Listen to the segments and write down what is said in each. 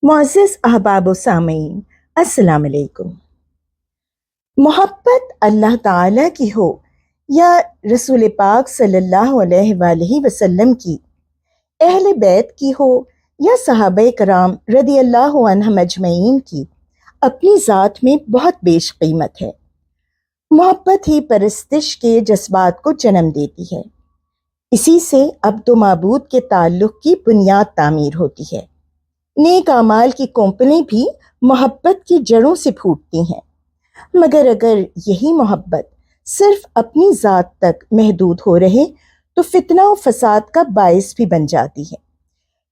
معزز احباب و سامعین، السلام علیکم۔ محبت اللہ تعالیٰ کی ہو یا رسول پاک صلی اللہ علیہ وآلہ وسلم کی، اہل بیت کی ہو یا صحابہ کرام رضی اللہ عنہم اجمعین کی، اپنی ذات میں بہت بیش قیمت ہے۔ محبت ہی پرستش کے جذبات کو جنم دیتی ہے۔ اسی سے عبد و معبود کے تعلق کی بنیاد تعمیر ہوتی ہے۔ نیک اعمال کی کمپنی بھی محبت کی جڑوں سے پھوٹتی ہیں، مگر اگر یہی محبت صرف اپنی ذات تک محدود ہو رہے تو فتنہ و فساد کا باعث بھی بن جاتی ہے،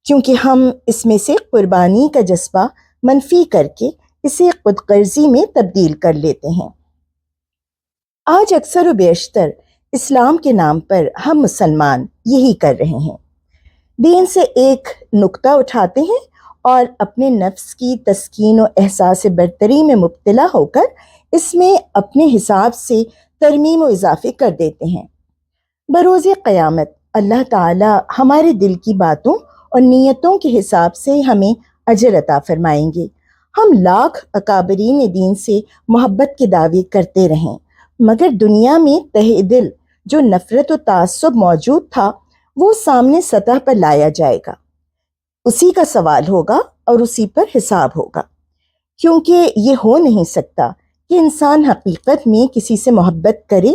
کیونکہ ہم اس میں سے قربانی کا جذبہ منفی کر کے اسے خود غرضی میں تبدیل کر لیتے ہیں۔ آج اکثر و بیشتر اسلام کے نام پر ہم مسلمان یہی کر رہے ہیں۔ دین سے ایک نقطہ اٹھاتے ہیں اور اپنے نفس کی تسکین و احساس برتری میں مبتلا ہو کر اس میں اپنے حساب سے ترمیم و اضافے کر دیتے ہیں۔ بروز قیامت اللہ تعالی ہمارے دل کی باتوں اور نیتوں کے حساب سے ہمیں اجر عطا فرمائیں گے۔ ہم لاکھ اکابرین دین سے محبت کے دعوے کرتے رہیں، مگر دنیا میں تہ دل جو نفرت و تعصب موجود تھا وہ سامنے سطح پر لایا جائے گا، اسی کا سوال ہوگا اور اسی پر حساب ہوگا، کیونکہ یہ ہو نہیں سکتا کہ انسان حقیقت میں کسی سے محبت کرے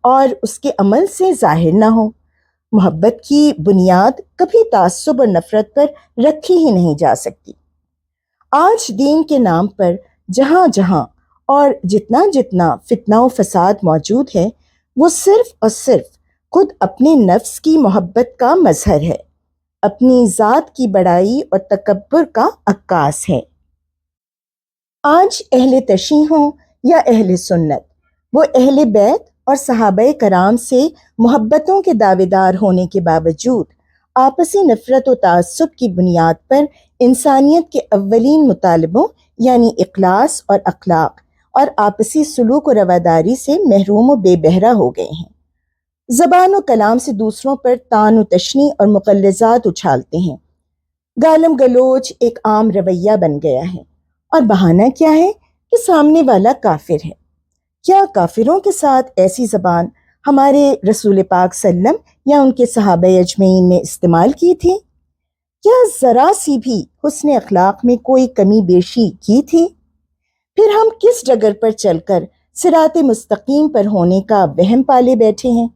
اور اس کے عمل سے ظاہر نہ ہو۔ محبت کی بنیاد کبھی تعصب اور نفرت پر رکھی ہی نہیں جا سکتی۔ آج دین کے نام پر جہاں جہاں اور جتنا جتنا فتنہ و فساد موجود ہے وہ صرف اور صرف خود اپنے نفس کی محبت کا مظہر ہے، اپنی ذات کی بڑائی اور تکبر کا عکاس ہے۔ آج اہل تشیع ہوں یا اہل سنت، وہ اہل بیت اور صحابہ کرام سے محبتوں کے دعوے دار ہونے کے باوجود آپسی نفرت و تعصب کی بنیاد پر انسانیت کے اولین مطالبوں یعنی اخلاص اور اخلاق اور آپسی سلوک و رواداری سے محروم و بے بہرہ ہو گئے ہیں۔ زبان و کلام سے دوسروں پر طعن و تشنیع اور مغلظات اچھالتے ہیں۔ گالم گلوچ ایک عام رویہ بن گیا ہے، اور بہانہ کیا ہے کہ سامنے والا کافر ہے۔ کیا کافروں کے ساتھ ایسی زبان ہمارے رسول پاک صلی اللہ علیہ وسلم یا ان کے صحابہ اجمعین نے استعمال کی تھی؟ کیا ذرا سی بھی حسن اخلاق میں کوئی کمی بیشی کی تھی؟ پھر ہم کس ڈگر پر چل کر صراط مستقیم پر ہونے کا وہم پالے بیٹھے ہیں؟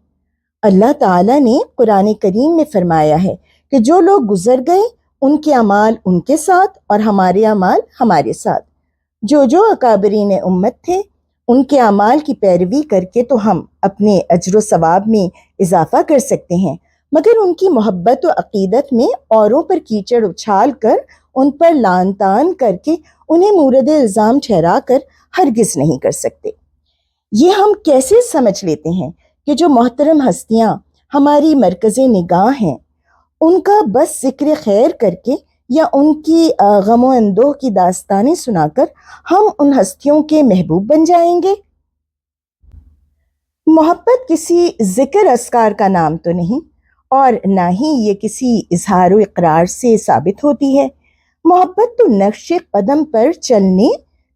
اللہ تعالیٰ نے قرآن کریم میں فرمایا ہے کہ جو لوگ گزر گئے ان کے اعمال ان کے ساتھ اور ہمارے اعمال ہمارے ساتھ۔ جو اکابرین امت تھے ان کے اعمال کی پیروی کر کے تو ہم اپنے اجر و ثواب میں اضافہ کر سکتے ہیں، مگر ان کی محبت و عقیدت میں اوروں پر کیچڑ اچھال کر، ان پر لعن طعن کر کے، انہیں مورد الزام ٹھہرا کر ہرگز نہیں کر سکتے۔ یہ ہم کیسے سمجھ لیتے ہیں کہ جو محترم ہستیاں ہماری مرکز نگاہ ہیں ان کا بس ذکر خیر کر کے یا ان کی غم و اندوہ کی داستانیں سنا کر ہم ان ہستیوں کے محبوب بن جائیں گے؟ محبت کسی ذکر اذکار کا نام تو نہیں، اور نہ ہی یہ کسی اظہار و اقرار سے ثابت ہوتی ہے۔ محبت تو نقش قدم پر چلنے،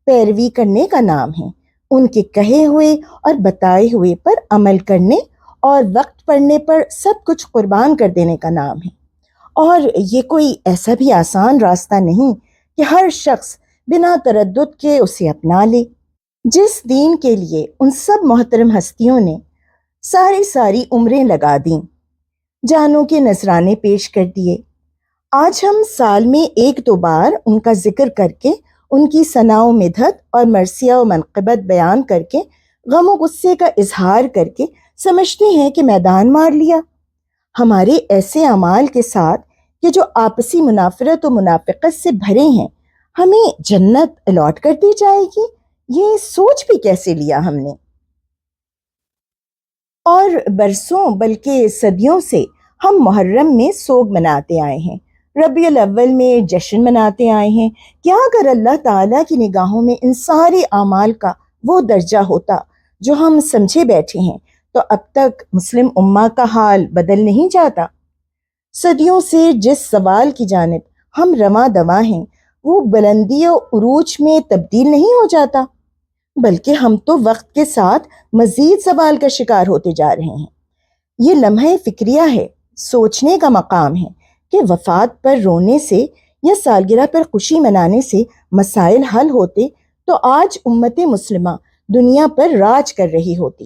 پیروی کرنے کا نام ہے، ان کے کہے ہوئے اور بتائے ہوئے پر عمل کرنے اور وقت پڑنے پر سب کچھ قربان کر دینے کا نام ہے۔ اور یہ کوئی ایسا بھی آسان راستہ نہیں کہ ہر شخص بنا تردد کے اسے اپنا لے۔ جس دین کے لیے ان سب محترم ہستیوں نے ساری عمریں لگا دیں، جانوں کے نذرانے پیش کر دیے، آج ہم سال میں ایک دو بار ان کا ذکر کر کے، ان کی ثنا و مدحت اور مرثیہ و منقبت بیان کر کے، غم و غصے کا اظہار کر کے سمجھتے ہیں کہ میدان مار لیا۔ ہمارے ایسے اعمال کے ساتھ کہ جو آپسی منافرت و منافقت سے بھرے ہیں ہمیں جنت الاٹ کر دی جائے گی، یہ سوچ بھی کیسے لیا ہم نے؟ اور برسوں بلکہ صدیوں سے ہم محرم میں سوگ مناتے آئے ہیں، ربیع الاول میں جشن مناتے آئے ہیں۔ کیا اگر اللہ تعالیٰ کی نگاہوں میں ان سارے اعمال کا وہ درجہ ہوتا جو ہم سمجھے بیٹھے ہیں تو اب تک مسلم امہ کا حال بدل نہیں جاتا؟ صدیوں سے جس سوال کی جانب ہم رواں دواں ہیں وہ بلندی و عروج میں تبدیل نہیں ہو جاتا، بلکہ ہم تو وقت کے ساتھ مزید زوال کا شکار ہوتے جا رہے ہیں۔ یہ لمحہ فکریہ ہے، سوچنے کا مقام ہے کہ وفات پر رونے سے یا سالگرہ پر خوشی منانے سے مسائل حل ہوتے تو آج امت مسلمہ دنیا پر راج کر رہی ہوتی۔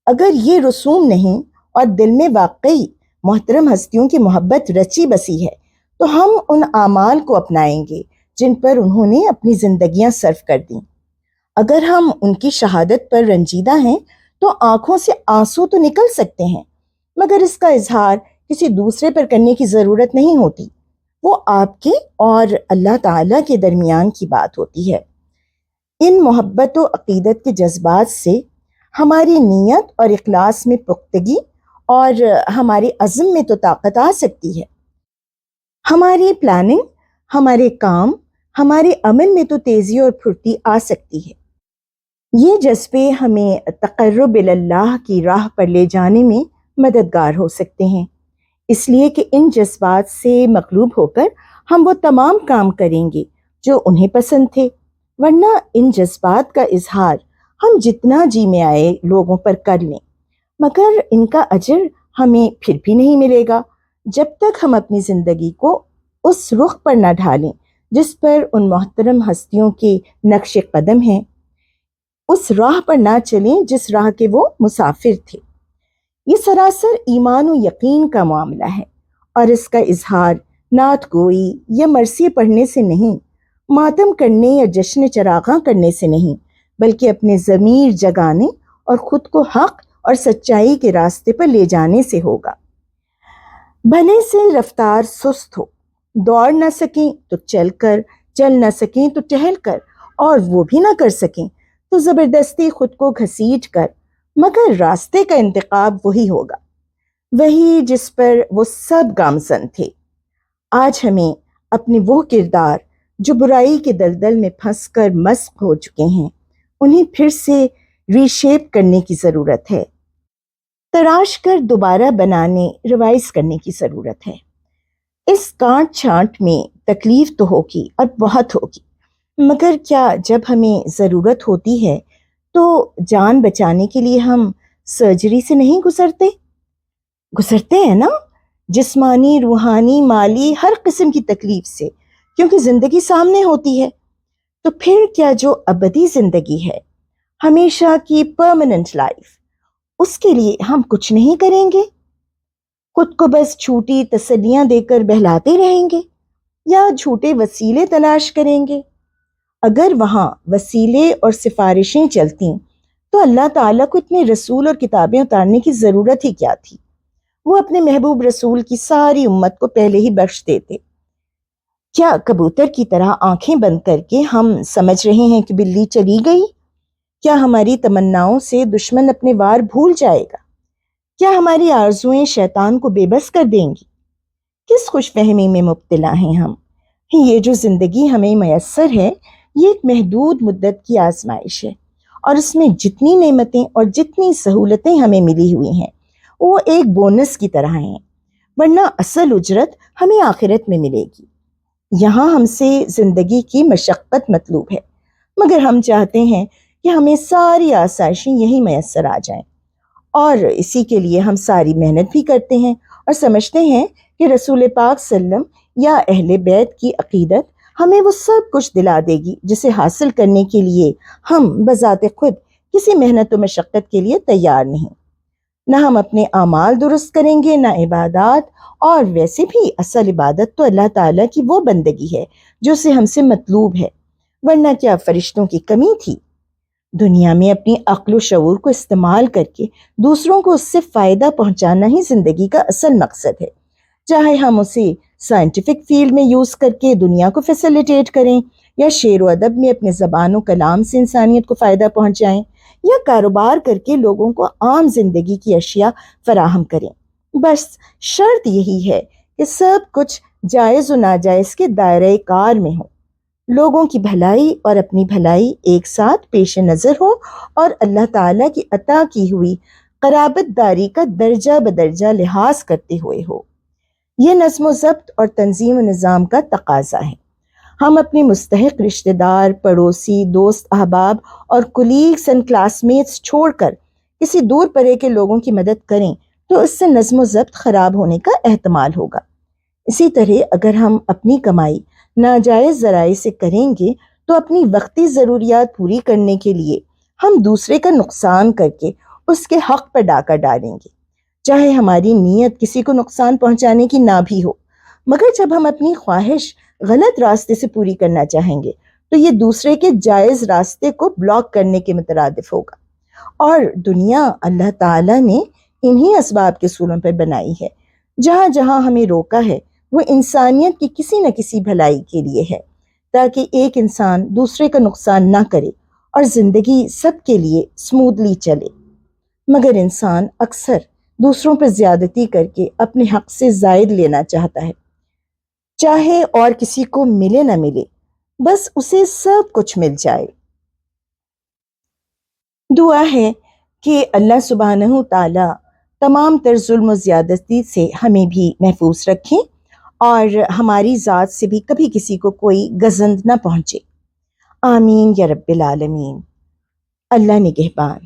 اگر یہ رسوم نہیں اور دل میں واقعی محترم ہستیوں کی محبت رچی بسی ہے تو ہم ان اعمال کو اپنائیں گے جن پر انہوں نے اپنی زندگیاں صرف کر دیں۔ اگر ہم ان کی شہادت پر رنجیدہ ہیں تو آنکھوں سے آنسو تو نکل سکتے ہیں، مگر اس کا اظہار کسی دوسرے پر کرنے کی ضرورت نہیں ہوتی، وہ آپ کے اور اللہ تعالیٰ کے درمیان کی بات ہوتی ہے۔ ان محبت و عقیدت کے جذبات سے ہماری نیت اور اخلاص میں پختگی اور ہمارے عزم میں تو طاقت آ سکتی ہے۔ ہماری پلاننگ، ہمارے کام، ہمارے عمل میں تو تیزی اور پھرتی آ سکتی ہے۔ یہ جذبے ہمیں تقرب اللہ کی راہ پر لے جانے میں مددگار ہو سکتے ہیں، اس لیے کہ ان جذبات سے مغلوب ہو کر ہم وہ تمام کام کریں گے جو انہیں پسند تھے، ورنہ ان جذبات کا اظہار ہم جتنا جی میں آئے لوگوں پر کر لیں، مگر ان کا اجر ہمیں پھر بھی نہیں ملے گا جب تک ہم اپنی زندگی کو اس رخ پر نہ ڈھالیں جس پر ان محترم ہستیوں کے نقش قدم ہیں، اس راہ پر نہ چلیں جس راہ کے وہ مسافر تھے۔ یہ سراسر ایمان و یقین کا معاملہ ہے، اور اس کا اظہار نعت گوئی یا مرثیے پڑھنے سے نہیں، ماتم کرنے یا جشن چراغاں کرنے سے نہیں، بلکہ اپنے ضمیر جگانے اور خود کو حق اور سچائی کے راستے پر لے جانے سے ہوگا۔ بھلے سے رفتار سست ہو، دوڑ نہ سکیں تو چل کر، چل نہ سکیں تو ٹہل کر، اور وہ بھی نہ کر سکیں تو زبردستی خود کو گھسیٹ کر، مگر راستے کا انتخاب وہی ہوگا، وہی جس پر وہ سب گامزن تھے۔ آج ہمیں اپنے وہ کردار جو برائی کے دلدل میں پھنس کر مسخ ہو چکے ہیں، انہیں پھر سے ری شیپ کرنے کی ضرورت ہے، تراش کر دوبارہ بنانے، ریوائز کرنے کی ضرورت ہے۔ اس کانٹ چھانٹ میں تکلیف تو ہوگی اور بہت ہوگی، مگر کیا جب ہمیں ضرورت ہوتی ہے تو جان بچانے کے لیے ہم سرجری سے نہیں گزرتے ہیں نا؟ جسمانی، روحانی، مالی، ہر قسم کی تکلیف سے، کیونکہ زندگی سامنے ہوتی ہے۔ تو پھر کیا جو ابدی زندگی ہے، ہمیشہ کی پرماننٹ لائف، اس کے لیے ہم کچھ نہیں کریں گے؟ خود کو بس جھوٹی تسلیاں دے کر بہلاتے رہیں گے یا جھوٹے وسیلے تلاش کریں گے؟ اگر وہاں وسیلے اور سفارشیں چلتیں تو اللہ تعالیٰ کو اتنے رسول اور کتابیں اتارنے کی ضرورت ہی کیا تھی؟ وہ اپنے محبوب رسول کی ساری امت کو پہلے ہی بخش دیتے۔ کیا کبوتر کی طرح آنکھیں بند کر کے ہم سمجھ رہے ہیں کہ بلی چلی گئی؟ کیا ہماری تمناؤں سے دشمن اپنے وار بھول جائے گا؟ کیا ہماری آرزوئیں شیطان کو بے بس کر دیں گی؟ کس خوش فہمی میں مبتلا ہیں ہم؟ یہ جو زندگی ہمیں میسر ہے، یہ ایک محدود مدت کی آزمائش ہے، اور اس میں جتنی نعمتیں اور جتنی سہولتیں ہمیں ملی ہوئی ہیں وہ ایک بونس کی طرح ہیں، ورنہ اصل اجرت ہمیں آخرت میں ملے گی۔ یہاں ہم سے زندگی کی مشقت مطلوب ہے، مگر ہم چاہتے ہیں کہ ہمیں ساری آسائشیں یہی میسر آ جائیں، اور اسی کے لیے ہم ساری محنت بھی کرتے ہیں اور سمجھتے ہیں کہ رسول پاک صلی اللہ علیہ وسلم یا اہل بیت کی عقیدت ہمیں وہ سب کچھ دلا دے گی جسے حاصل کرنے کے لیے ہم بذات خود کسی محنت و مشقت کے لیے تیار نہیں۔ نہ ہم اپنے اعمال درست کریں گے، نہ عبادات، اور ویسے بھی اصل عبادت تو اللہ تعالیٰ کی وہ بندگی ہے جو اسے ہم سے مطلوب ہے، ورنہ کیا فرشتوں کی کمی تھی؟ دنیا میں اپنی عقل و شعور کو استعمال کر کے دوسروں کو اس سے فائدہ پہنچانا ہی زندگی کا اصل مقصد ہے، چاہے ہم اسے سائنٹیفک فیلڈ میں یوز کر کے دنیا کو فیسیلیٹیٹ کریں، یا شعر و ادب میں اپنے زبان و کلام سے انسانیت کو فائدہ پہنچائیں، یا کاروبار کر کے لوگوں کو عام زندگی کی اشیاء فراہم کریں۔ بس شرط یہی ہے کہ سب کچھ جائز و ناجائز کے دائرۂ کار میں ہو، لوگوں کی بھلائی اور اپنی بھلائی ایک ساتھ پیش نظر ہو، اور اللہ تعالیٰ کی عطا کی ہوئی قرابت داری کا درجہ بدرجہ لحاظ کرتے ہوئے ہو۔ یہ نظم و ضبط اور تنظیم و نظام کا تقاضا ہے۔ ہم اپنے مستحق رشتہ دار، پڑوسی، دوست احباب اور کولیگز اینڈ کلاس میٹس چھوڑ کر کسی دور پرے کے لوگوں کی مدد کریں تو اس سے نظم و ضبط خراب ہونے کا احتمال ہوگا۔ اسی طرح اگر ہم اپنی کمائی ناجائز ذرائع سے کریں گے تو اپنی وقتی ضروریات پوری کرنے کے لیے ہم دوسرے کا نقصان کر کے اس کے حق پر ڈاکہ ڈالیں گے، چاہے ہماری نیت کسی کو نقصان پہنچانے کی نہ بھی ہو۔ مگر جب ہم اپنی خواہش غلط راستے سے پوری کرنا چاہیں گے تو یہ دوسرے کے جائز راستے کو بلاک کرنے کے مترادف ہوگا۔ اور دنیا اللہ تعالیٰ نے انہی اسباب کے اصولوں پر بنائی ہے۔ جہاں جہاں ہمیں روکا ہے وہ انسانیت کی کسی نہ کسی بھلائی کے لیے ہے، تاکہ ایک انسان دوسرے کا نقصان نہ کرے اور زندگی سب کے لیے سموتھلی چلے۔ مگر انسان اکثر دوسروں پر زیادتی کر کے اپنے حق سے زائد لینا چاہتا ہے، چاہے اور کسی کو ملے نہ ملے، بس اسے سب کچھ مل جائے۔ دعا ہے کہ اللہ سبحانہ تعالیٰ تمام تر ظلم و زیادتی سے ہمیں بھی محفوظ رکھیں اور ہماری ذات سے بھی کبھی کسی کو کوئی گزند نہ پہنچے۔ آمین یا رب العالمین۔ اللہ نگہبان۔